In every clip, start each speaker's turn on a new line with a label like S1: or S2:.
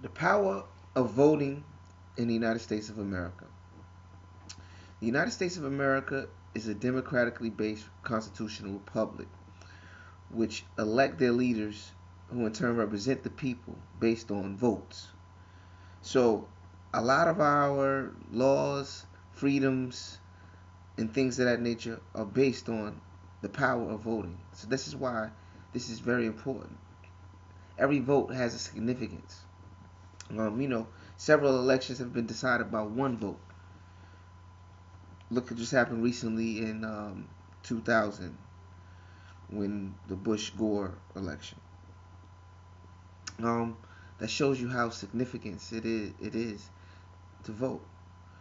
S1: The power of voting in the United States of America. The United States of America is a democratically based constitutional republic which elect their leaders who in turn represent the people based on votes. So a lot of our laws, freedoms, and things of that nature are based on the power of voting. So this is why this is very important. Every vote has a significance. You know, several elections have been decided by one vote. Look, it just happened recently in 2000 when the Bush Gore election. Um, that shows you how significant it is to vote.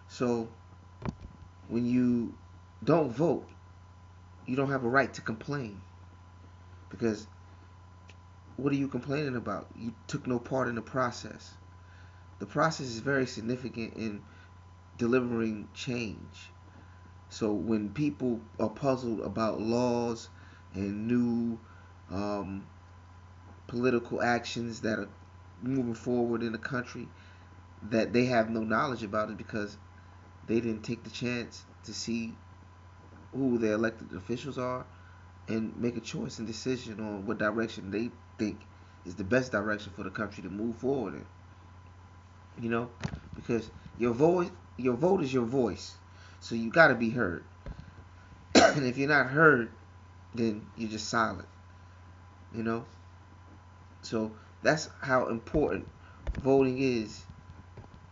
S1: So when you don't vote, you don't have a right to complain because what are you complaining about? You took no part in the process. The process is very significant in delivering change. So when people are puzzled about laws and new um, political actions that are moving forward in the country, that they have no knowledge about it because they didn't take the chance to see who their elected officials are and make a choice and decision on what direction they think is the best direction for the country to move forward in. You know, because your vote is your voice, so you got to be heard. And if you're not heard, then you're just silent. You know, so that's how important voting is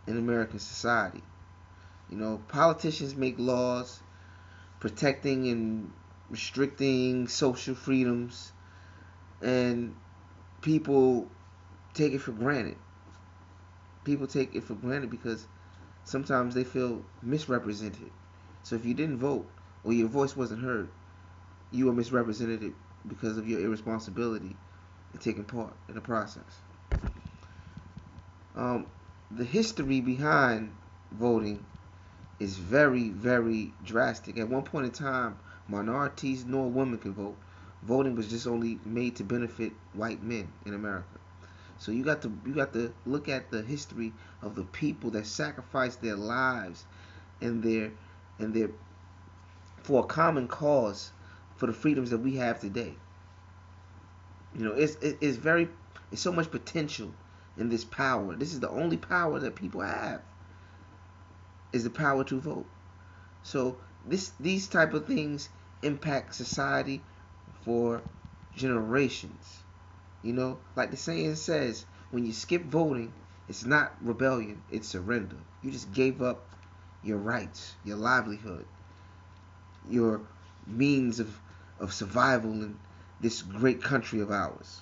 S1: in American society. You know, politicians make laws protecting and restricting social freedoms, and people take it for granted. People take it for granted because sometimes they feel misrepresented. So if you didn't vote or your voice wasn't heard, you were misrepresented because of your irresponsibility in taking part in the process. Um, the history behind voting is very, very drastic. At one point in time, minorities nor women could vote. Voting was just only made to benefit white men in America. So you got to look at the history of the people that sacrificed their lives and their for a common cause for the freedoms that we have today. You know, it's very it's so much potential in this power. This is the only power that people have is the power to vote. So these type of things impact society for generations. You know, like the saying says, when you skip voting, it's not rebellion, it's surrender. You just gave up your rights, your livelihood, your means of survival in this great country of ours.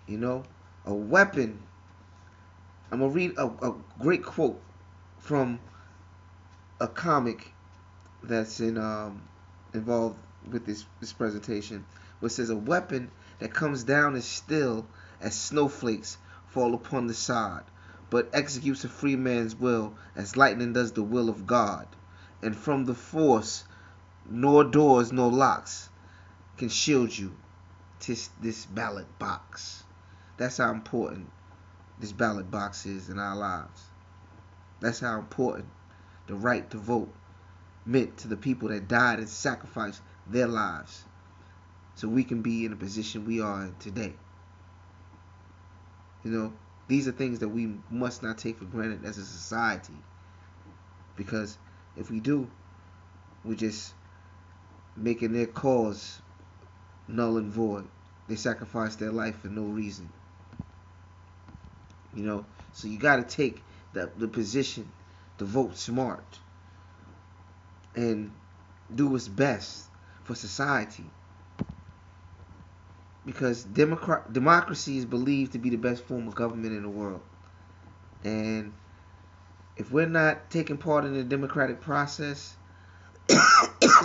S1: You know, a weapon. I'm gonna read a great quote from a comic that's involved with this presentation, which says a weapon that comes down as still as snowflakes fall upon the sod, but executes a free man's will as lightning does the will of God, and from the force nor doors nor locks can shield you. 'Tis this ballot box. That's how important this ballot box is in our lives. That's how important the right to vote meant to the people that died and sacrificed their lives so we can be in the position we are in today. You know, these are things that we must not take for granted as a society because if we do, we're just making their cause null and void. They sacrificed their life for no reason. You know, so you got to take the position to vote smart and do what's best for society because democracy is believed to be the best form of government in the world. And if we're not taking part in the democratic process,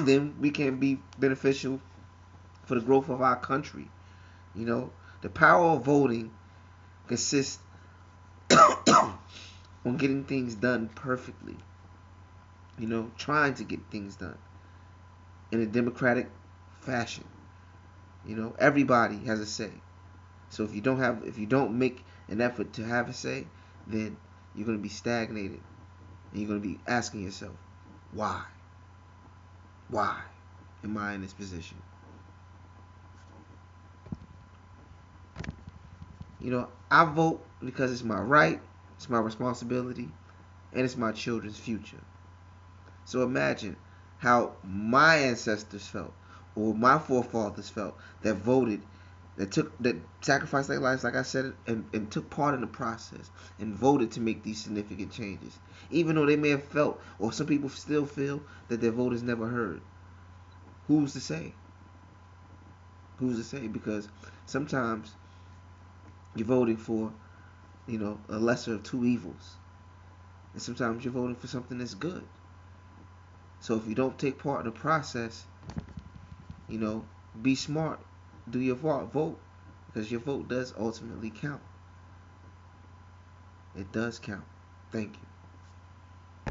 S1: then we can be beneficial for the growth of our country. You know, the power of voting consists on getting things done perfectly. You know, trying to get things done in a democratic fashion. You know, everybody has a say. So if you don't make an effort to have a say, then you're going to be stagnated, and you're going to be asking yourself, why? Why am I in this position? I vote because it's my right, it's my responsibility, and it's my children's future. So imagine how my ancestors felt, or my forefathers felt, that voted, that sacrificed their lives, like I said, and took part in the process and voted to make these significant changes. Even though they may have felt, or some people still feel, that their vote is never heard. Who's to say? Who's to say? Because sometimes you're voting for, a lesser of two evils. And sometimes you're voting for something that's good. So if you don't take part in the process, you know, be smart. Do your vote, because your vote does ultimately count. It does count. Thank you.